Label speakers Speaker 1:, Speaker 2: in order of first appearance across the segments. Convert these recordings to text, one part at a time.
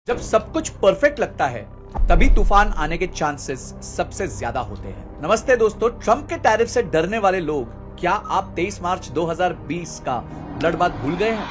Speaker 1: जब सब कुछ परफेक्ट लगता है तभी तूफान आने के चांसेस सबसे ज्यादा होते हैं। नमस्ते दोस्तों, ट्रंप के टैरिफ से डरने वाले लोग, क्या आप 23 मार्च 2020 का ब्लडबाथ भूल गए हैं?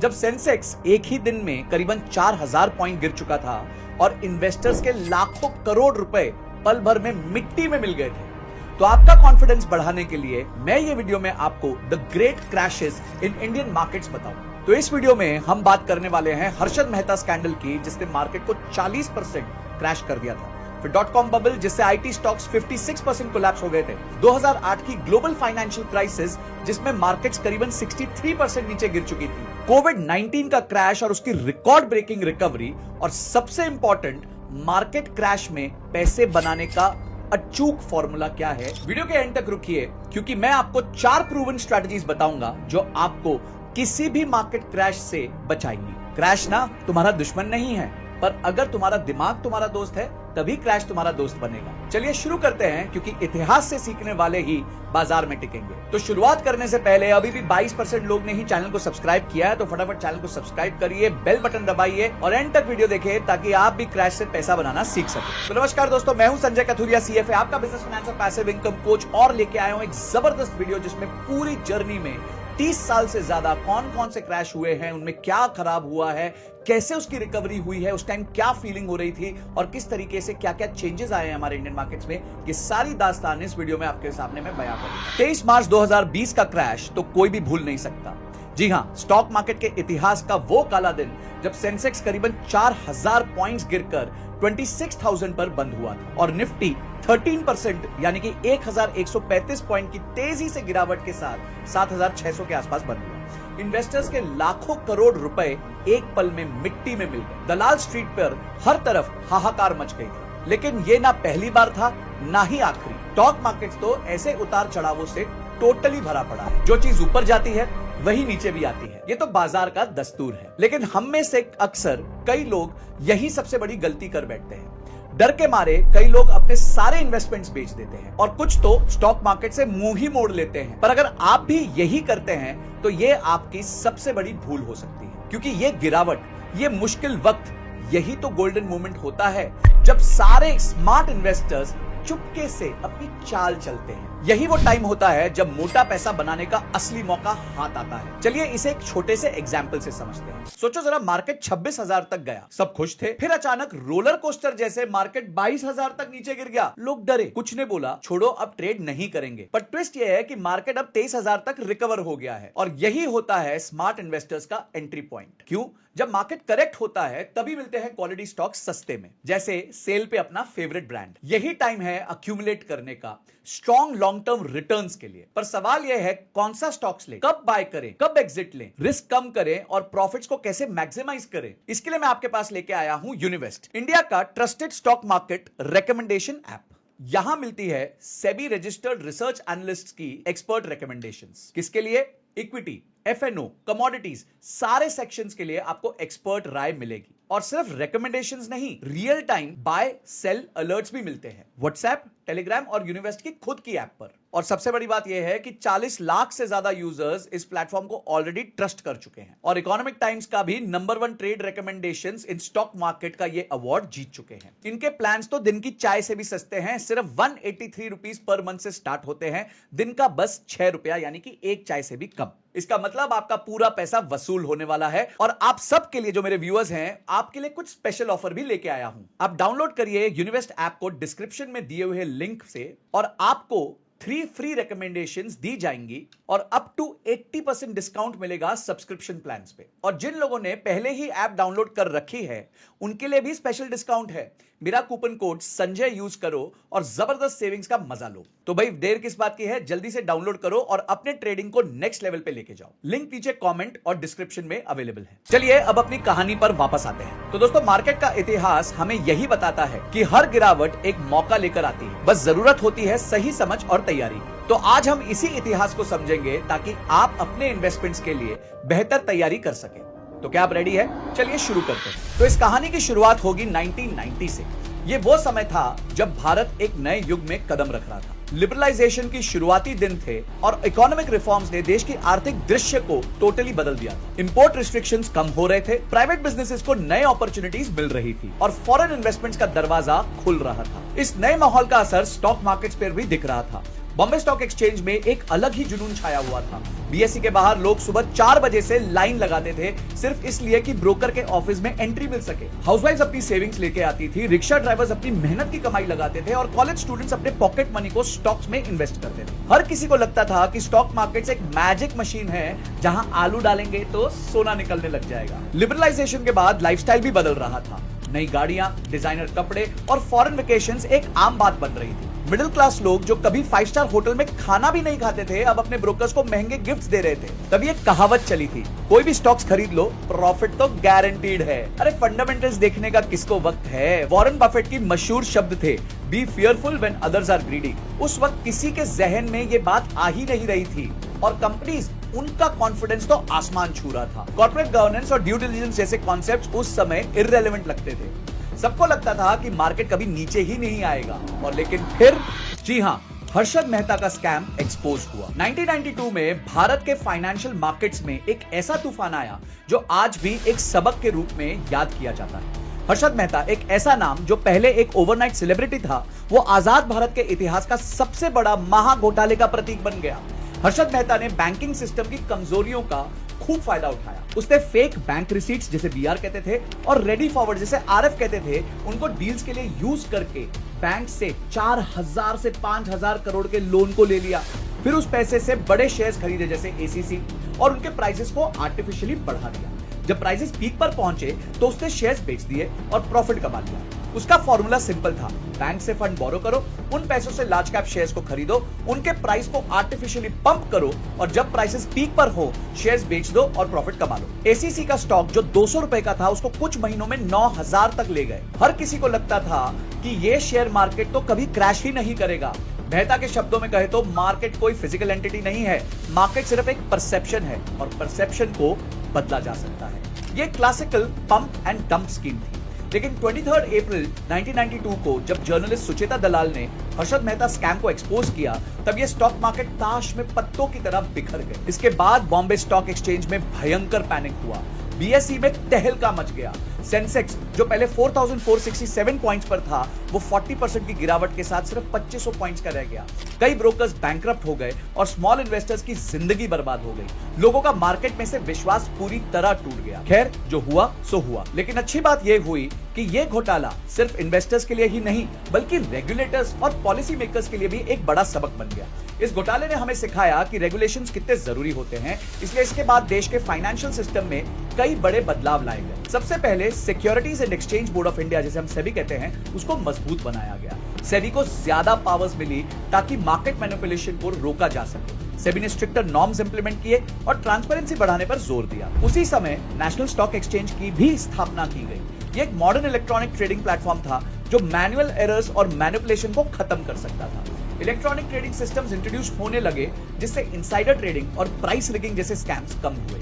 Speaker 1: जब सेंसेक्स एक ही दिन में करीबन 4000 पॉइंट गिर चुका था और इन्वेस्टर्स के लाखों करोड़ रुपए पल भर में मिट्टी में मिल गए थे। तो आपका कॉन्फिडेंस बढ़ाने के लिए मैं ये वीडियो में आपको the great crashes in Indian markets बताऊंगा। तो इस वीडियो में हम बात करने वाले हैं हर्षद मेहता स्कैंडल की, जिसने मार्केट को 40% क्रैश कर दिया था। फिर .com बबल, जिससे आईटी स्टॉक्स 56% कोलैप्स हो गए थे। 2008 की ग्लोबल फाइनेंशियल क्राइसिस, जिसमें मार्केट्स करीबन 63% नीचे गिर चुकी थी। कोविड-19 का क्रैश और उसकी रिकॉर्ड ब्रेकिंग रिकवरी, और सबसे इंपॉर्टेंट, मार्केट क्रैश में पैसे बनाने का अचूक फॉर्मूला क्या है। वीडियो के एंड तक रुकिए, क्योंकि मैं आपको 4 प्रूवन स्ट्रेटजीज बताऊंगा जो आपको किसी भी मार्केट क्रैश से बचाएंगी। क्रैश ना तुम्हारा दुश्मन नहीं है, पर अगर तुम्हारा दिमाग तुम्हारा दोस्त है तभी क्रैश तुम्हारा दोस्त बनेगा। चलिए शुरू करते हैं, क्योंकि इतिहास से सीखने वाले ही बाजार में टिकेंगे। तो शुरुआत करने से पहले अभी भी 22% लोग ने ही चैनल को सब्सक्राइब किया है, तो फटाफट चैनल को सब्सक्राइब करिए, बेल बटन दबाइए और एंड तक वीडियो देखिए, ताकि आप भी क्रैश से पैसा बनाना सीख सके। तो नमस्कार दोस्तों, मैं हूं संजय कथुरिया, सीएफए, आपका बिजनेस फाइनेंस और पैसिव इनकम कोच, और लेके आया हूं एक जबरदस्त वीडियो जिसमें पूरी जर्नी में 30 साल से ज्यादा कौन कौन से क्रैश हुए हैं, उनमें क्या खराब हुआ है, कैसे उसकी रिकवरी हुई है, उस टाइम क्या फीलिंग हो रही थी और किस तरीके से क्या क्या चेंजेस आए हैं हमारे इंडियन मार्केट्स में, ये सारी दास्तान इस वीडियो में आपके सामने मैं बयां करूंगा। 23 मार्च 2020 का क्रैश तो कोई भी भूल नहीं सकता। जी हां, स्टॉक मार्केट के इतिहास का वो काला दिन जब सेंसेक्स करीबन 4000 पॉइंट्स गिरकर 26,000 पर बंद हुआ था और निफ्टी 13% यानी कि 1135 पॉइंट की तेजी से गिरावट के साथ 7600 के आसपास बंद हुआ। इन्वेस्टर्स के लाखों करोड़ रुपए एक पल में मिट्टी में मिल गए। दलाल स्ट्रीट पर हर तरफ हाहाकार मच गई थी। लेकिन ये ना पहली बार था, ना ही आखिरी। स्टॉक मार्केट्स तो ऐसे उतार चढ़ावों से टोटली भरा पड़ा है। जो चीज ऊपर जाती है वही नीचे भी आती है। ये तो बाजार का दस्तूर है। लेकिन हम में से अक्सर कई लोग यही सबसे बड़ी गलती कर बैठते हैं। डर के मारे कई लोग अपने सारे इन्वेस्टमेंट्स बेच देते हैं और कुछ तो स्टॉक मार्केट से मुंह ही मोड़ लेते हैं। पर अगर आप भी यही करते हैं तो ये आपकी सबसे बड़ी भूल हो सकती है, क्योंकि ये गिरावट, ये मुश्किल वक्त, यही तो गोल्डन मोमेंट होता है जब सारे स्मार्ट इन्वेस्टर्स चुपके से अपनी चाल चलते हैं। यही वो टाइम होता है जब मोटा पैसा बनाने का असली मौका हाथ आता है। चलिए इसे एक छोटे से एग्जाम्पल से समझते हैं। सोचो जरा, मार्केट 26,000 तक गया, सब खुश थे। फिर अचानक रोलर कोस्टर जैसे मार्केट 22,000 तक नीचे गिर गया। लोग डरे, कुछ ने बोला छोड़ो अब ट्रेड नहीं करेंगे। पर ट्विस्ट यह है कि मार्केट अब 23,000 तक रिकवर हो गया है। और यही होता है स्मार्ट इन्वेस्टर्स का एंट्री पॉइंट। क्यों? जब मार्केट करेक्ट होता है तभी मिलते हैं क्वालिटी स्टॉक सस्ते में, जैसे सेल पे अपना फेवरेट ब्रांड। यही टाइम है अक्यूमुलेट करने का, स्ट्रॉन्ग लॉन्ग टर्म रिटर्न्स के लिए। पर सवाल यह है कौन सा स्टॉक्स लें, कब बाय करें, कब एग्जिट लें, रिस्क कम करें और प्रॉफिट्स को कैसे मैक्सिमाइज करें। इसके लिए मैं आपके पास लेके आया हूं यूनिवेस्ट, इंडिया का trusted stock market recommendation app. यहां मिलती है सेबी रजिस्टर्ड रिसर्च एनालिस्ट्स की एक्सपर्ट रिकमेंडेशंस। किसके लिए? इक्विटी, एफएनओ, कमोडिटीज, सारे सेक्शंस के लिए आपको एक्सपर्ट राय मिलेगी। और सिर्फ रिकमेंडेशंस नहीं, real time buy sell alerts भी मिलते हैं व्हाट्सएप, टेलीग्राम और यूनिवेस्ट की खुद की ऐप पर। और सबसे बड़ी बात यह है कि 40 लाख से ज्यादा यूजर्स इस प्लेटफॉर्म को ऑलरेडी ट्रस्ट कर चुके हैं और इकोनॉमिक टाइम्स का भी number 1 trade recommendations in stock market का ये अवार्ड जीत चुके हैं। इनके प्लान्स तो दिन की चाय से भी सस्ते हैं, सिर्फ 183 रुपीज पर मंथ से स्टार्ट होते हैं, दिन का बस 6 रुपया, यानी कि एक चाय से भी कम। इसका मतलब आपका पूरा पैसा वसूल होने वाला है। और आप सब के लिए, जो मेरे व्यूअर्स हैं, आपके लिए कुछ स्पेशल ऑफर भी लेके आया हूं। आप डाउनलोड करिए यूनिवेस्ट ऐप को डिस्क्रिप्शन में दिए हुए लिंक से, और आपको 3 फ्री रिकमेंडेशंस दी जाएंगी और अप टू 80% डिस्काउंट मिलेगा सब्सक्रिप्शन प्लान्स पे। और जिन लोगों ने पहले ही ऐप डाउनलोड कर रखी है उनके लिए भी स्पेशल डिस्काउंट है। मेरा कूपन कोड संजय यूज करो और जबरदस्त सेविंग्स का मजा लो। तो भाई देर किस बात की है, जल्दी से डाउनलोड करो और अपने ट्रेडिंग को नेक्स्ट लेवल पे लेके जाओ। लिंक नीचे कमेंट और डिस्क्रिप्शन में अवेलेबल है। चलिए अब अपनी कहानी पर वापस आते हैं। तो दोस्तों, मार्केट का इतिहास हमें यही बताता है कि हर गिरावट एक मौका लेकर आती है, बस जरूरत होती है सही समझ और तैयारी। तो आज हम इसी इतिहास को समझेंगे ताकि आप अपने इन्वेस्टमेंट्स के लिए बेहतर तैयारी कर सकें। तो क्या आप रेडी है? चलिए शुरू करते हैं। तो इस कहानी की शुरुआत होगी 1990 से। ये वो समय था जब भारत एक नए युग में कदम रख रहा था। लिबरलाइजेशन की शुरुआती दिन थे और इकोनॉमिक रिफॉर्म्स ने देश की आर्थिक दृश्य को टोटली बदल दिया था। इंपोर्ट रिस्ट्रिक्शंस कम हो रहे थे, प्राइवेट बिजनेसेस को नए अपॉर्चुनिटीज मिल रही थी और फॉरेन इन्वेस्टमेंट्स का दरवाजा खुल रहा था। इस नए माहौल का असर स्टॉक मार्केट्स पर भी दिख रहा था। बॉम्बे स्टॉक एक्सचेंज में एक अलग ही जुनून छाया हुआ था। बीएसई के बाहर लोग सुबह 4 बजे से लाइन लगाते थे, सिर्फ इसलिए कि ब्रोकर के ऑफिस में एंट्री मिल सके। हाउसवाइफ्स अपनी सेविंग्स लेके आती थी, रिक्शा ड्राइवर्स अपनी मेहनत की कमाई लगाते थे और कॉलेज स्टूडेंट्स अपने पॉकेट मनी को स्टॉक्स में इन्वेस्ट करते थे। हर किसी को लगता था कि स्टॉक मार्केट्स एक मैजिक मशीन है, जहां आलू डालेंगे तो सोना निकलने लग जाएगा। लिबरलाइजेशन के बाद लाइफस्टाइल भी बदल रहा था। नई गाड़ियां, डिजाइनर कपड़े और फॉरेन वेकेशंस एक आम बात बन रही थी। मिडिल क्लास लोग जो कभी 5 स्टार होटल में खाना भी नहीं खाते थे, अब अपने ब्रोकर्स को महंगे गिफ्ट्स दे रहे थे। तभी एक कहावत चली थी, कोई भी स्टॉक्स खरीद लो, प्रॉफिट तो गारंटीड है। अरे फंडामेंटल्स देखने का किसको वक्त है। वॉरेन बफेट की मशहूर शब्द थे, be fearful when others are greedy. उस वक्त किसी के जहन में ये बात आ ही नहीं रही थी और कंपनीज, उनका कॉन्फिडेंस तो आसमान छू रहा था। कॉर्पोरेट गवर्नेंस और ड्यू डिलिजेंस जैसे कॉन्सेप्ट्स उस समय इररेलेवेंट लगते थे। सबको लगता था कि मार्केट कभी नीचे ही नहीं आएगा, और लेकिन फिर, जी हां, हर्षद मेहता का स्कैम एक्सपोज हुआ। 1992 में भारत के फाइनेंशियल मार्केट्स में एक ऐसा तूफान आया जो आज भी एक सबक के रूप में याद किया जाता है। हर्षद मेहता एक ऐसा नाम जो पहले एक ओवरनाइट सेलिब्रिटी था, वो आजाद भारत के इतिहास का सबसे बड़ा महा घोटाले का प्रतीक बन गया। हर्षद मेहता ने बैंकिंग सिस्टम की कमजोरियों का खूब फायदा उठाया। उसने फेक बैंक रिसीट्स, जिसे बीआर कहते थे, और रेडी फॉरवर्ड, जिसे आरएफ कहते थे, उनको डील्स के लिए यूज करके बैंक से 4000 से 5000 करोड़ के लोन को ले लिया। फिर उस पैसे से बड़े शेयर्स खरीदे जैसे एसीसी और उनके प्राइसेस को आर्टिफिशियली बढ़ा दिया। जब प्राइसेस पीक पर पहुंचे तो उसने शेयर्स बेच दिए और प्रॉफिट कमा लिया। उसका फॉर्मूला सिंपल था, बैंक से फंड बोरो करो, उन पैसों से लार्ज कैप शेयर्स को खरीदो, उनके प्राइस को आर्टिफिशियली पंप करो और जब प्राइसेस पीक पर हो शेयर्स बेच दो और प्रॉफिट कमा लो। एसीसी का स्टॉक जो 200 रुपए का था, उसको कुछ महीनों में 9000 तक ले गए। हर किसी को लगता था कि ये शेयर मार्केट तो कभी क्रैश ही नहीं करेगा। मेहता के शब्दों में कहे तो मार्केट कोई फिजिकल एंटिटी नहीं है, मार्केट सिर्फ एक परसेप्शन है और परसेप्शन को बदला जा सकता है। ये classical pump and dump scheme थी। लेकिन 23 अप्रैल 1992 को जब जर्नलिस्ट सुचेता दलाल ने हर्षद मेहता स्कैम को एक्सपोज किया, तब ये स्टॉक मार्केट ताश में पत्तों की तरह बिखर गए। इसके बाद बॉम्बे स्टॉक एक्सचेंज में भयंकर पैनिक हुआ, बीएसई में तहलका मच गया। सेंसेक्स जो पहले 4467 पॉइंट्स पर था, वो 40% की गिरावट के साथ सिर्फ 2500 पॉइंट्स का रह गया। कई ब्रोकर्स बैंकरप्ट हो गए और स्मॉल इन्वेस्टर्स की जिंदगी बर्बाद हो गई। लोगों का मार्केट में से विश्वास पूरी तरह टूट गया। खैर, जो हुआ सो हुआ, लेकिन अच्छी बात यह हुई कि ये घोटाला सिर्फ इन्वेस्टर्स के लिए ही नहीं, बल्कि रेगुलेटर्स और पॉलिसी मेकर्स के लिए भी एक बड़ा सबक बन गया। इस घोटाले ने हमें सिखाया कि रेगुलेशंस कितने जरूरी होते हैं, इसलिए इसके बाद देश के फाइनेंशियल सिस्टम में कई बड़े बदलाव लाए गए। सबसे पहले securities and exchange board of India, जिसे हम सेबी कहते हैं, उसको मजबूत बनाया गया। सेबी को ज्यादा पावर्स मिली ताकि मार्केट मैनिपुलेशन को रोका जा सके। सेबी ने स्ट्रिक्टर नॉर्म्स इंप्लीमेंट किए और ट्रांसपेरेंसी बढ़ाने पर जोर दिया। उसी समय नेशनल स्टॉक एक्सचेंज की भी स्थापना की गई। ये एक मॉडर्न इलेक्ट्रॉनिक ट्रेडिंग प्लेटफॉर्म था जो मैनुअल एरर्स और मैनिपुलेशन को खत्म कर सकता था। इलेक्ट्रॉनिक ट्रेडिंग सिस्टम्स इंट्रोड्यूस होने लगे, जिससे इनसाइडर ट्रेडिंग और प्राइस रिगिंग जैसे स्कैम्स कम हुए।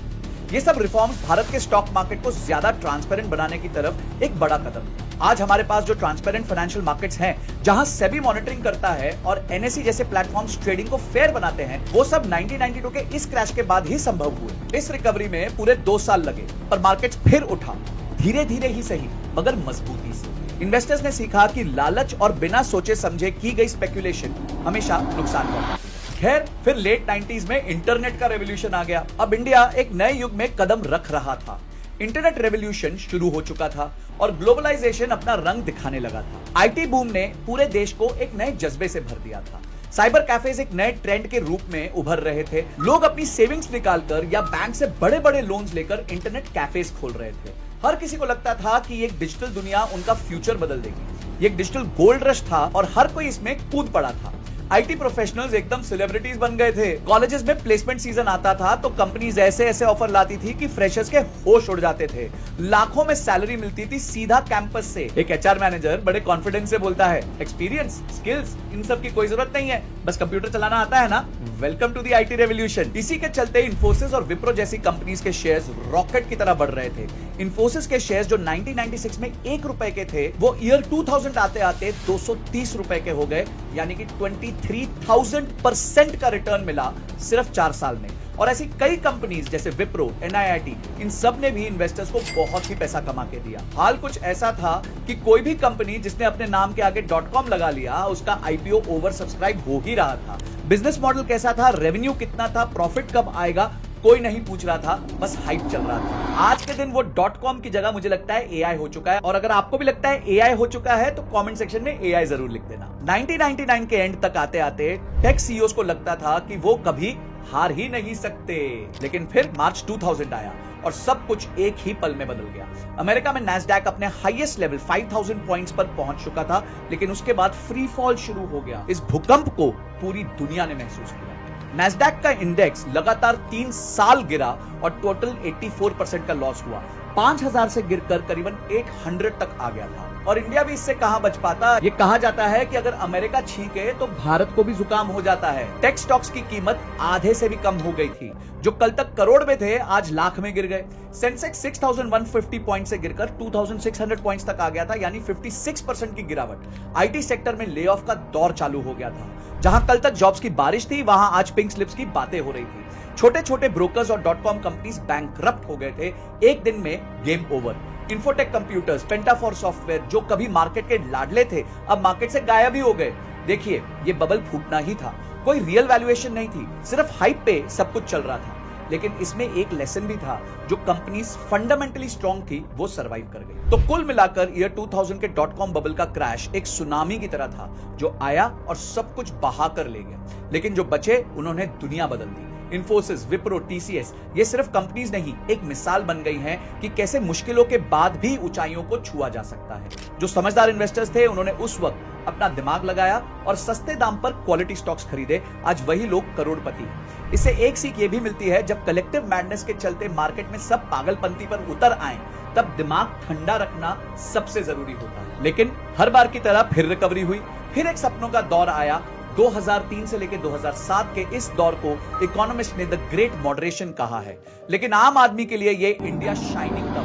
Speaker 1: ये सब रिफॉर्म्स भारत के स्टॉक मार्केट को ज्यादा ट्रांसपेरेंट बनाने की तरफ एक बड़ा कदम है। आज हमारे पास जो ट्रांसपेरेंट फाइनेंशियल मार्केट्स हैं, जहां सेबी मॉनिटरिंग करता है और एनएसई जैसे प्लेटफॉर्म्स ट्रेडिंग को फेयर बनाते हैं, वो सब 1992 के इस क्रैश के बाद ही संभव हुए। इस रिकवरी में पूरे 2 साल लगे, पर मार्केट फिर उठा, धीरे धीरे ही सही, मगर मजबूती से। इन्वेस्टर्स ने सीखा कि लालच और बिना सोचे समझे की गई स्पेकुलेशन हमेशा नुकसान करता है। खैर, फिर लेट 90s में इंटरनेट का रेवोल्यूशन आ गया। अब इंडिया एक नए युग में कदम रख रहा था। इंटरनेट रेवोल्यूशन शुरू हो चुका था और ग्लोबलाइजेशन अपना रंग दिखाने लगा था। आईटी बूम ने पूरे देश को एक नए जज्बे से भर दिया था। साइबर कैफेज एक नए ट्रेंड के रूप में उभर रहे थे। लोग अपनी सेविंग्स निकालकर या बैंक से बड़े बड़े लोन्स लेकर इंटरनेट कैफेज खोल रहे थे। हर किसी को लगता था कि ये डिजिटल दुनिया उनका फ्यूचर बदल देगी। ये एक डिजिटल गोल्ड रश था और हर कोई इसमें कूद पड़ा था। आईटी प्रोफेशनल्स एकदम सेलिब्रिटीज बन गए थे। कॉलेजेस में प्लेसमेंट सीजन आता था तो कंपनीज ऐसे ऐसे ऑफर लाती थी कि फ्रेशर्स के होश उड़ जाते थे। लाखों में सैलरी मिलती थी सीधा कैंपस से। एक एचआर मैनेजर बड़े कॉन्फिडेंस से बोलता है, एक्सपीरियंस, स्किल्स, इन सब की कोई जरूरत नहीं है, बस कंप्यूटर चलाना आता है ना? Welcome to the IT revolution. इसी के चलते इंफोसिस और विप्रो जैसी कंपनीज के शेयर्स रॉकेट की तरह बढ़ रहे थे। इंफोसिस के शेयर्स जो 1996 में ₹1 के थे, वो ईयर 2000 आते आते ₹230 के हो गए, यानी कि 23,000% का रिटर्न मिला सिर्फ 4 साल में। और ऐसी कई कंपनीज जैसे विप्रो, NIIT, इन सब ने भी इन्वेस्टर्स को बहुत ही पैसा कमा के दिया। हाल कुछ ऐसा था कि कोई भी कंपनी जिसने अपने नाम के आगे .com लगा लिया, उसका IPO ओवर सब्सक्राइब हो ही रहा था। बिजनेस मॉडल कैसा था, रेवेन्यू कितना था, प्रॉफिट कब आएगा, कोई नहीं पूछ रहा था, बस हाइप चल रहा था। आज के दिन वो .com की जगह मुझे लगता है AI हो चुका है। और अगर आपको भी लगता है AI हो चुका है तो कमेंट सेक्शन में AI जरूर लिख देना। 1999 के एंड तक आते आते टेक CEOs को लगता था कि वो कभी हार ही नहीं सकते, लेकिन फिर मार्च 2000 आया और सब कुछ एक ही पल में बदल गया। अमेरिका में नैस्डैक अपने हाईएस्ट लेवल 5000 पॉइंट्स पर पहुंच चुका था, लेकिन उसके बाद फ्री फॉल शुरू हो गया। इस भूकंप को पूरी दुनिया ने महसूस किया। नैस्डैक का इंडेक्स लगातार 3 साल गिरा और टोटल 84% का लॉस हुआ। 5000 से गिरकर करीबन 800 तक आ गया था। और इंडिया भी इससे कहां बच पाता। ये कहा जाता है कि अगर अमेरिका छींके तो भारत को भी जुकाम हो जाता है। टेक स्टॉक्स की कीमत आधे से भी कम हो गई थी। जो कल तक करोड़ में थे, आज लाख में गिर गए। सेंसेक्स 6150 पॉइंट से गिरकर 2600 पॉइंट्स तक आ गया था, यानी 56% की गिरावट। आईटी सेक्टर में ले ऑफ का दौर चालू हो गया था। जहां कल तक जॉब्स की बारिश थी, वहां आज पिंक स्लिप्स की बातें हो रही थी। छोटे छोटे ब्रोकर्स और .com कंपनीज बैंकरप्ट हो गए थे। एक दिन में game over. Infotech computers, Pentafour software, जो कभी मार्केट के लाडले थे, अब मार्केट से गायब ही हो गए। देखिए, ये बबल फूटना ही था। कोई रियल वैल्यूएशन नहीं थी, सिर्फ हाइप पे सब कुछ चल रहा था। लेकिन इसमें एक लेसन भी था, जो कंपनीज फंडामेंटली स्ट्रांग थी वो सरवाइव कर गई। तो कुल मिलाकर ईयर 2000 के .com बबल का क्रैश एक सुनामी की तरह था, जो आया और सब कुछ बहा कर ले गया। लेकिन जो बचे, उन्होंने दुनिया बदल दी। इंफोसिस, विप्रो, TCS, ये सिर्फ कंपनीज नहीं, एक मिसाल बन गई हैं कि कैसे मुश्किलों के बाद भी ऊंचाइयों को छुआ जा सकता है। जो समझदार इन्वेस्टर्स थे, उन्होंने उस वक्त अपना दिमाग लगाया और सस्ते दाम पर क्वालिटी स्टॉक्स खरीदे। आज वही लोग करोड़पति हैं। इससे एक सीख ये भी मिलती है, जब कलेक्टिव मैडनेस के चलते मार्केट में सब पागलपंती पर उतर आए, तब दिमाग ठंडा रखना सबसे जरूरी होता है। लेकिन हर बार की तरह फिर रिकवरी हुई। फिर एक सपनों का दौर आया। 2003 से लेकर 2007 के इस दौर को इकोनॉमिस्ट ने द ग्रेट मॉडरेशन कहा है। लेकिन आम आदमी के लिए ये इंडिया शाइनिंग का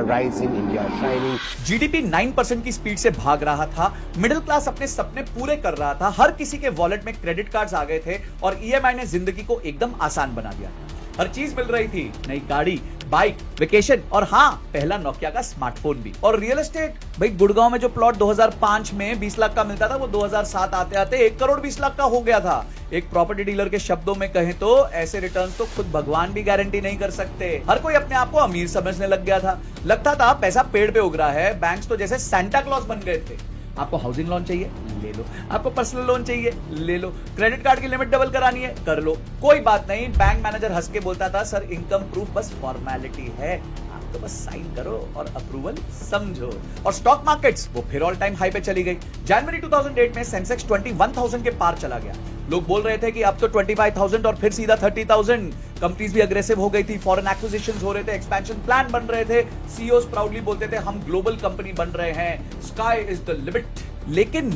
Speaker 2: राइजिंग इंडिया शाइनिंग।
Speaker 1: GDP 9% की स्पीड से भाग रहा था। मिडिल क्लास अपने सपने पूरे कर रहा था। हर किसी के वॉलेट में क्रेडिट कार्ड्स आ गए थे और EMI ने जिंदगी को एकदम आसान बना दिया था। हर चीज मिल रही थी, नई गाड़ी, बाइक, वेकेशन और हाँ, पहला नोकिया का स्मार्टफोन भी। और रियल एस्टेट, भाई गुड़गांव में जो प्लॉट 2005 में 20 लाख का मिलता था, वो 2007 आते आते 1 करोड़ 20 लाख का हो गया था। एक प्रॉपर्टी डीलर के शब्दों में कहें तो ऐसे रिटर्न्स तो खुद भगवान भी गारंटी नहीं कर सकते। हर कोई अपने आप को अमीर समझने लग गया था। लगता था पैसा पेड़ पे उग रहा है। बैंक्स तो जैसे सांता क्लॉज बन गए थे। आपको हाउसिंग लोन चाहिए, ले लो। आपको पर्सनल लोन चाहिए, ले लो। क्रेडिट कार्ड की लिमिट डबल करानी है, कर लो। कोई बात नहीं। बैंक मैनेजर हंस के बोलता था, सर इनकम प्रूफ बस फॉर्मेलिटी है, आप तो बस साइन करो और अप्रूवल समझो। और स्टॉक मार्केट्स, वो फिर ऑल टाइम हाई पे चली गई। जनवरी 2008 में सेंसेक्स 21,000 के पार चला गया। लोग बोल रहे थे कि अब तो 25,000 और फिर सीधा 30,000। कंपनीज भी अग्रेसिव हो गई थी, फॉरेन एक्विजिशंस हो रहे थे, एक्सपेंशन प्लान बन रहे थे। CEOs प्राउडली बोलते थे, हम ग्लोबल कंपनी बन रहे हैं, स्काई इज द लिमिट। लेकिन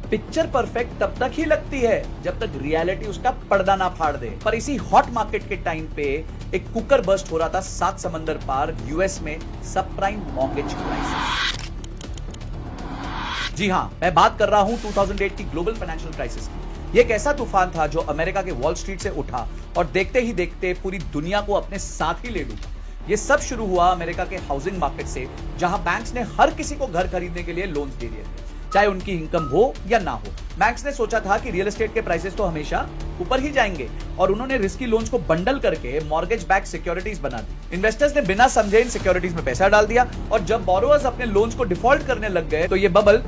Speaker 1: पिक्चर परफेक्ट तब तक ही लगती है जब तक रियलिटी उसका पर्दा ना फाड़ दे। पर इसी हॉट मार्केट के टाइम पे एक कुकर बर्स्ट हो रहा था 7 समंदर पार, US में सब प्राइम मॉर्गेज क्राइसिस। जी हां, मैं बात कर रहा हूं 2008 की ग्लोबल फाइनेंशियल क्राइसिस की। यह एक ऐसा तूफान था जो अमेरिका के वॉल स्ट्रीट से उठा और देखते ही देखते पूरी दुनिया को अपने साथ ही ले डूबा। यह सब शुरू हुआ अमेरिका के हाउसिंग मार्केट से, जहां बैंक्स ने हर किसी को घर खरीदने के लिए लोन्स दे दिए थे, चाहे उनकी इनकम हो या ना हो। बैंक्स ने सोचा था कि रियल एस्टेट के प्राइसेस तो हमेशा ऊपर ही जाएंगे और उन्होंने रिस्की लोन्स को बंडल करके मॉर्गेज बैक सिक्योरिटीज बना दी। इन्वेस्टर्स ने बिना समझे इन सिक्योरिटीज में पैसा डाल दिया और जब बोरोवर्स अपने लोन्स को डिफॉल्ट करने लग गए तो ये बबल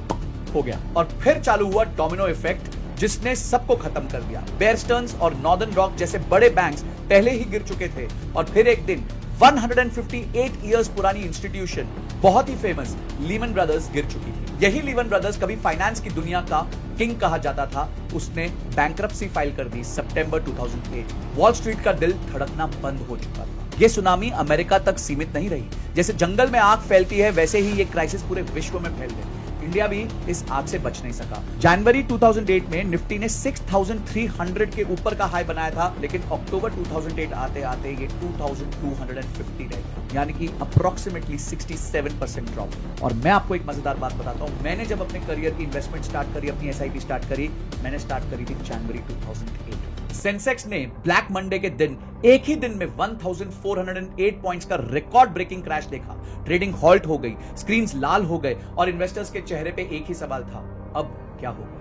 Speaker 1: हो गया और फिर चालू हुआ डोमिनो इफेक्ट, जिसने सबको खत्म कर दिया। बेयर स्टर्न्स और नॉर्दर्न रॉक जैसे बड़े बैंक्स पहले ही गिर चुके थे और फिर एक दिन 158 इयर्स पुरानी इंस्टीट्यूशन, बहुत ही फेमस लीमन ब्रदर्स गिर चुकी थी। यही लीमन ब्रदर्स कभी फाइनेंस की दुनिया का किंग कहा जाता था। उसने बैंकरप्सी फाइल कर दी सितंबर 2008। वॉल स्ट्रीट का दिल धड़कना बंद हो चुका था। यह सुनामी अमेरिका तक सीमित नहीं रही। जैसे जंगल में आग फैलती है, वैसे ही ये क्राइसिस पूरे विश्व में फैल गई। इंडिया भी इस आग से बच नहीं सका। जनवरी 2008 में निफ्टी ने 6300 के ऊपर का हाई बनाया था, लेकिन अक्टूबर 2008 आते आते ये 2250 रह गया, यानी कि अप्रोक्सीमेटली 67% ड्रॉप। और मैं आपको एक मजेदार बात बताता हूं, मैंने जब अपने करियर की इन्वेस्टमेंट स्टार्ट करी, अपनी एसआईपी स्टार्ट करी, मैंने स्टार्ट करी थी जनवरी 2008। सेंसेक्स ने ब्लैक मंडे के दिन एक ही दिन में 1408 पॉइंट्स का रिकॉर्ड ब्रेकिंग क्रैश देखा। ट्रेडिंग हॉल्ट हो गई, स्क्रीन्स लाल हो गए और इन्वेस्टर्स के चेहरे पे एक ही सवाल था, अब क्या होगा।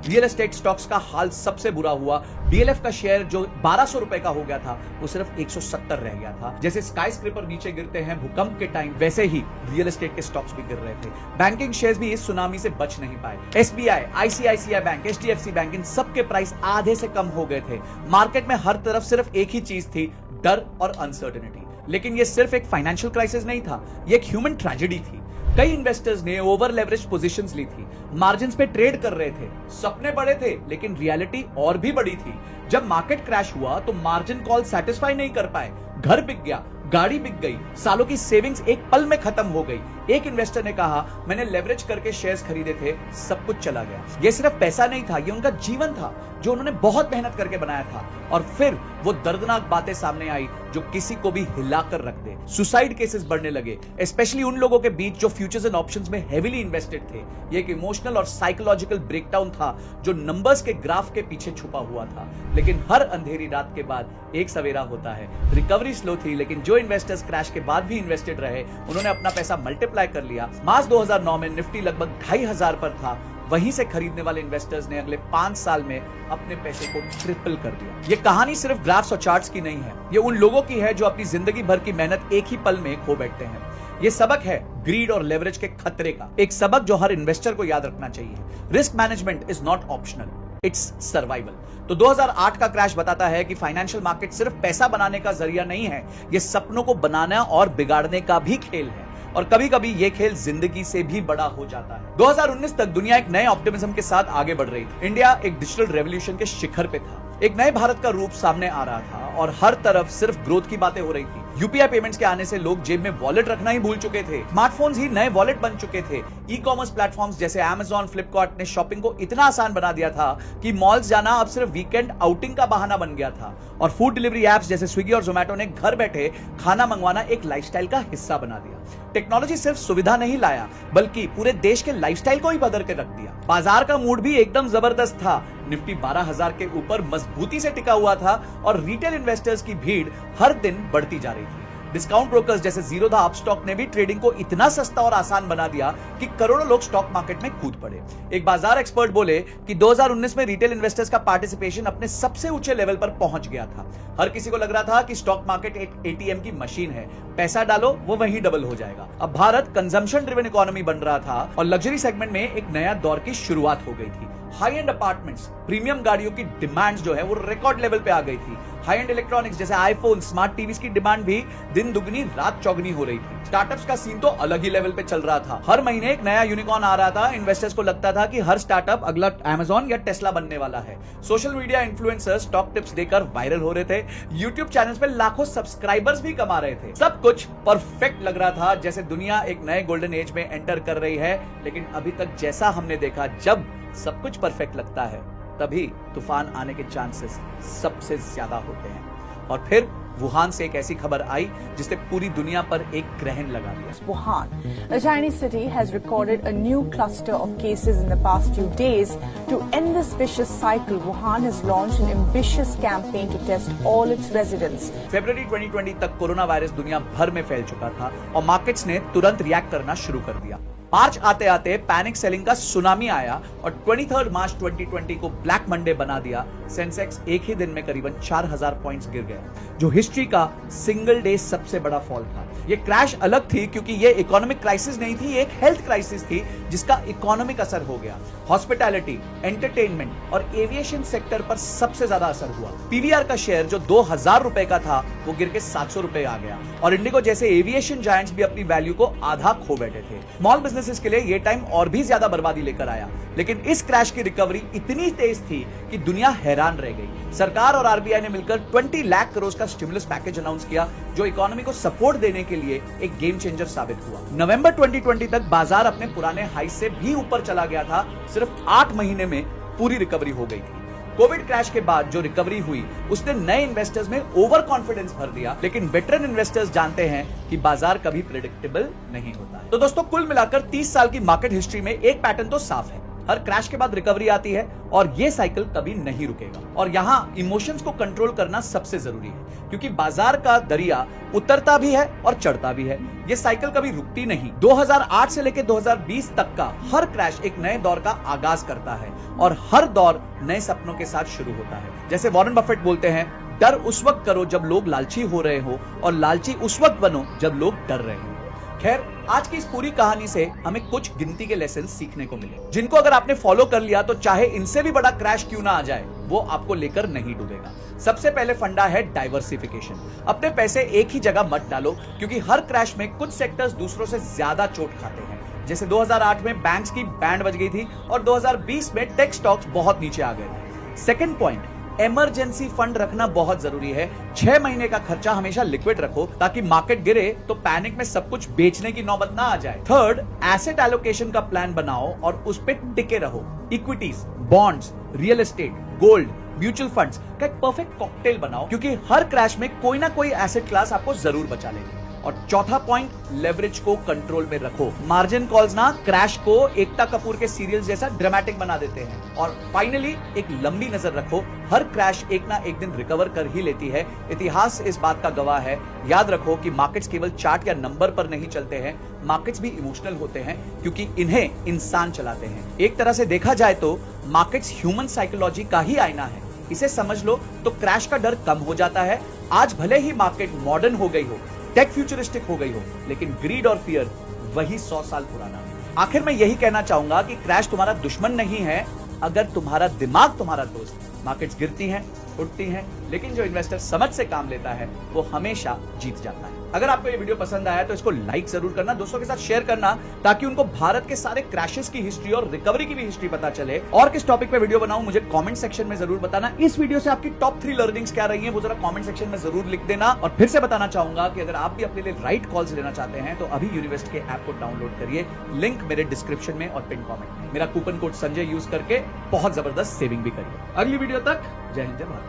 Speaker 1: रियल एस्टेट स्टॉक्स का हाल सबसे बुरा हुआ। डीएलएफ का शेयर जो 1200 रुपए का हो गया था, वो सिर्फ 170 रह गया था। जैसे स्काई स्क्रैपर नीचे गिरते हैं भूकंप के टाइम, वैसे ही रियल एस्टेट के स्टॉक्स भी गिर रहे थे। बैंकिंग शेयर्स भी इस सुनामी से बच नहीं पाए। SBI, ICICI bank, HDFC bank, इन सब के प्राइस आधे से कम हो गए थे। मार्केट में हर तरफ सिर्फ एक ही चीज थी, डर और अनसर्टेनिटी। लेकिन ये सिर्फ एक फाइनेंशियल क्राइसिस नहीं था, ये एक ह्यूमन ट्रेजेडी थी। कई इन्वेस्टर्स ने ओवर लेवरेज पोजीशंस ली थी, मार्जिन्स पे ट्रेड कर रहे थे। सपने बड़े थे, लेकिन रियलिटी और भी बड़ी थी। जब मार्केट क्रैश हुआ तो मार्जिन कॉल सेटिस्फाई नहीं कर पाए, घर बिक गया, गाड़ी बिक गई, सालों की सेविंग्स एक पल में खत्म हो गई। एक इन्वेस्टर ने कहा, मैंने लेवरेज करके शेयर्स खरीदे थे, सब कुछ चला गया। ये सिर्फ पैसा नहीं था, ये उनका जीवन था जो उन्होंने बहुत मेहनत करके बनाया था। और फिर वो दर्दनाक बातें सामने आई जो किसी को भी हिलाकर रख दे। सुसाइड केसेस बढ़ने लगे, स्पेशली उन लोगों के बीच जो फ्यूचर्स एंड ऑप्शंस में हेवीली इन्वेस्टेड थे। ये एक इमोशनल और साइकोलॉजिकल ब्रेकडाउन था जो नंबर्स के ग्राफ के पीछे छुपा हुआ था। लेकिन हर अंधेरी रात के बाद एक सवेरा होता है। रिकवरी स्लो थी, लेकिन जो इन्वेस्टर्स क्रैश के बाद भी इन्वेस्टेड रहे, उन्होंने अपना पैसा मल्टीप्लाई कर लिया। मार्च 2009 में निफ्टी लगभग 2500 पर था। वहीं से खरीदने वाले इन्वेस्टर्स ने अगले 5 साल में अपने पैसे को ट्रिपल कर दिया। ये कहानी सिर्फ ग्राफ्स और चार्ट्स की नहीं है, ये उन लोगों की है जो अपनी जिंदगी भर की मेहनत एक ही पल में खो बैठते हैं। ये सबक है ग्रीड और लेवरेज के खतरे का, एक सबक जो हर इन्वेस्टर को याद रखना चाहिए। Risk management is not optional, it's survival. तो 2008 का क्रैश बताता है कि फाइनेंशियल मार्केट सिर्फ पैसा बनाने का जरिया नहीं है, ये सपनों को बनाना और बिगाड़ने का भी खेल है। और कभी कभी ये खेल जिंदगी से भी बड़ा हो जाता है। 2019 तक दुनिया एक नए ऑप्टिमिज्म के साथ आगे बढ़ रही थी। इंडिया एक डिजिटल रेवोल्यूशन के शिखर पे था, एक नए भारत का रूप सामने आ रहा था और हर तरफ सिर्फ ग्रोथ की बातें हो रही थी। यूपीआई पेमेंट्स के आने से लोग जेब में वॉलेट रखना ही भूल चुके थे। स्मार्टफोन्स ही नए वॉलेट बन चुके थे। ई कॉमर्स प्लेटफॉर्म्स जैसे Amazon, फ्लिपकार्ट ने शॉपिंग को इतना आसान बना दिया था कि मॉल्स जाना अब सिर्फ वीकेंड आउटिंग का बहाना बन गया था। और फूड डिलीवरी एप्स जैसे स्विगी और जोमेटो ने घर बैठे खाना मंगवाना एक लाइफस्टाइल का हिस्सा बना दिया। टेक्नोलॉजी सिर्फ सुविधा नहीं लाया, बल्कि पूरे देश के लाइफस्टाइल को ही बदल के रख दिया। बाजार का मूड भी एकदम जबरदस्त था। निफ्टी 12,000 के ऊपर मजबूती से टिका हुआ था और रिटेल इन्वेस्टर्स की भीड़ हर दिन बढ़ती जा रही थी। डिस्काउंट ब्रोकर्स जैसे जीरोधा अपस्टॉक ने भी ट्रेडिंग को इतना सस्ता और आसान बना दिया कि करोड़ों लोग स्टॉक मार्केट में कूद पड़े। एक बाजार एक्सपर्ट बोले कि 2019 में रिटेल इन्वेस्टर्स का पार्टिसिपेशन अपने सबसे ऊंचे लेवल पर पहुंच गया था। हर किसी को लग रहा था कि स्टॉक मार्केट एक एटीएम की मशीन है, पैसा डालो वो वहीं डबल हो जाएगा। अब भारत कंजम्पशन ड्रिवन इकोनॉमी बन रहा था और लग्जरी सेगमेंट में एक नया दौर की शुरुआत हो गई थी। हाई एंड अपार्टमेंट्स, प्रीमियम गाड़ियों की डिमांड जो है वो रिकॉर्ड लेवल पे आ गई थी। हाई एंड इलेक्ट्रॉनिक्स जैसे आईफोन, स्मार्ट टीवीज की डिमांड भी दिन दुगनी रात चौगनी हो रही थी। स्टार्टअप्स का सीन तो अलग ही लेवल पे चल रहा था। हर महीने एक नया यूनिकॉर्न आ रहा था। इन्वेस्टर्स को लगता था कि हर स्टार्टअप अगला Amazon या टेस्ला बनने वाला है। Social media influencers stock tips देकर वायरल हो रहे थे। यूट्यूब चैनल्स पे लाखों सब्सक्राइबर्स भी कमा रहे थे। सब कुछ परफेक्ट लग रहा था, जैसे दुनिया एक नए गोल्डन एज में एंटर कर रही है। लेकिन अभी तक जैसा हमने देखा, जब सब कुछ परफेक्ट लगता है तभी तूफान आने के चांसेस सबसे ज्यादा होते हैं। और फिर वुहान से एक ऐसी खबर आई जिसने पूरी दुनिया पर एक ग्रहण लगा दिया।
Speaker 3: Wuhan, the Chinese city has recorded a new cluster of cases in the past few days. To end this vicious cycle, Wuhan has launched an ambitious campaign to test all its residents.
Speaker 1: फरवरी 2020 तक corona virus दुनिया भर में फैल चुका था और markets ने तुरंत रिएक्ट करना शुरू कर दिया। मार्च आते आते पैनिक सेलिंग का सुनामी आया और 23 मार्च 2020 को ब्लैक मंडे बना दिया। सेंसेक्स एक ही दिन में करीबन 4000 पॉइंट्स गिर गया, जो हिस्ट्री का सिंगल डे सबसे बड़ा फॉल था। ये क्रैश अलग थी क्योंकि ये इकोनॉमिक क्राइसिस नहीं थी, एक हेल्थ क्राइसिस थी जिसका इकोनॉमिक असर हो गया। हॉस्पिटैलिटी, एंटरटेनमेंट और एविएशन सेक्टर पर सबसे ज्यादा असर हुआ। पीवीआर का शेयर जो 2000 रुपए का था वो गिर के 700 रुपए आ गया और इंडिगो जैसे एविएशन जायंट्स भी अपनी वैल्यू को आधा खो बैठे थे। स्मॉल बिजनेस बिजनेसेस के लिए यह टाइम और भी ज्यादा बर्बादी लेकर आया, लेकिन इस क्रैश की रिकवरी इतनी तेज थी कि दुनिया हैरान रह गई। सरकार और आरबीआई ने मिलकर 20 लाख करोड़ का स्टिमुलस पैकेज अनाउंस किया, जो इकोनॉमी को सपोर्ट देने के लिए एक गेम चेंजर साबित हुआ। नवंबर 2020 तक बाजार अपने पुराने हाई से भी ऊपर चला गया था। सिर्फ 8 महीने में पूरी रिकवरी हो गई थी। कोविड क्रैश के बाद जो रिकवरी हुई उसने नए इन्वेस्टर्स में ओवर कॉन्फिडेंस भर दिया, लेकिन वेटरन इन्वेस्टर्स जानते हैं कि बाजार कभी प्रेडिक्टेबल नहीं होता। तो दोस्तों, कुल मिलाकर 30 साल की मार्केट हिस्ट्री में एक पैटर्न तो साफ है, हर क्रैश के बाद रिकवरी आती है और ये साइकिल कभी नहीं रुकेगा। और यहाँ इमोशंस को कंट्रोल करना सबसे जरूरी है, क्योंकि बाजार का दरिया उतरता भी है और चढ़ता भी है। ये साइकिल कभी रुकती नहीं। 2008 से लेकर 2020 तक का हर क्रैश एक नए दौर का आगाज करता है और हर दौर नए सपनों के साथ शुरू होता है। जैसे वॉरेन बफेट बोलते हैं, डर उस वक्त करो जब लोग लालची हो रहे हो और लालची उस वक्त बनो जब लोग डर रहे हो। खैर, आज की इस पूरी कहानी से हमें कुछ गिनती के लेसन सीखने को मिले, जिनको अगर आपने फॉलो कर लिया तो चाहे इनसे भी बड़ा क्रैश क्यों ना आ जाए, वो आपको लेकर नहीं डूबेगा। सबसे पहले फंडा है डाइवर्सिफिकेशन। अपने पैसे एक ही जगह मत डालो, क्योंकि हर क्रैश में कुछ सेक्टर्स दूसरों से ज्यादा चोट खाते हैं। जैसे 2008 में बैंक्स की बैंड बज गई थी और 2020 में टेक स्टॉक्स बहुत नीचे आ गए थे। सेकंड पॉइंट, इमरजेंसी फंड रखना बहुत जरूरी है। 6 महीने का खर्चा हमेशा लिक्विड रखो, ताकि मार्केट गिरे तो पैनिक में सब कुछ बेचने की नौबत ना आ जाए। थर्ड, एसेट एलोकेशन का प्लान बनाओ और उस पे टिके रहो। Equities, bonds, real estate, gold, mutual funds का एक परफेक्ट कॉकटेल बनाओ, क्योंकि हर क्रैश में कोई ना कोई एसेट क्लास आपको जरूर बचा लेगी। और चौथा पॉइंट, लेवरेज को कंट्रोल में रखो। मार्जिन कॉल्स ना क्रैश को एकता कपूर के सीरियल जैसा ड्रामेटिक बना देते हैं। और फाइनली, एक लंबी नजर रखो, हर क्रैश एक ना एक दिन रिकवर कर ही लेती है। इतिहास इस बात का गवाह है। याद रखो कि मार्केट्स केवल चार्ट या नंबर पर नहीं चलते हैं, मार्केट्स भी इमोशनल होते हैं, क्योंकि इन्हें इंसान चलाते हैं। एक तरह से देखा जाए तो मार्केट्स ह्यूमन साइकोलॉजी का ही आईना है। इसे समझ लो तो क्रैश का डर कम हो जाता है। आज भले ही मार्केट मॉडर्न हो गई हो, टेक फ्यूचरिस्टिक हो गई हो, लेकिन ग्रीड और फियर वही 100 साल पुराना है। आखिर में यही कहना चाहूंगा कि क्रैश तुम्हारा दुश्मन नहीं है, अगर तुम्हारा दिमाग तुम्हारा दोस्त। मार्केट्स गिरती हैं, उठती हैं, लेकिन जो इन्वेस्टर समझ से काम लेता है वो हमेशा जीत जाता है। अगर आपको ये वीडियो पसंद आया तो इसको लाइक जरूर करना, दोस्तों के साथ शेयर करना, ताकि उनको भारत के सारे क्रैशेस की हिस्ट्री और रिकवरी की भी हिस्ट्री पता चले। और किस टॉपिक पे वीडियो बनाऊं मुझे कमेंट सेक्शन में जरूर बताना। इस वीडियो से आपकी टॉप 3 लर्निंग्स क्या रही हैं वो जरा कमेंट सेक्शन में जरूर लिख देना। और फिर से बताना चाहूंगा कि अगर आप भी अपने लिए राइट कॉल्स लेना चाहते हैं तो अभी यूनिवेस्ट के ऐप को डाउनलोड करिए, लिंक मेरे डिस्क्रिप्शन में और पिन कमेंट में। मेरा कूपन कोड संजय यूज करके बहुत जबरदस्त सेविंग भी करिए। अगली वीडियो तक जय हिंद, जय भारत।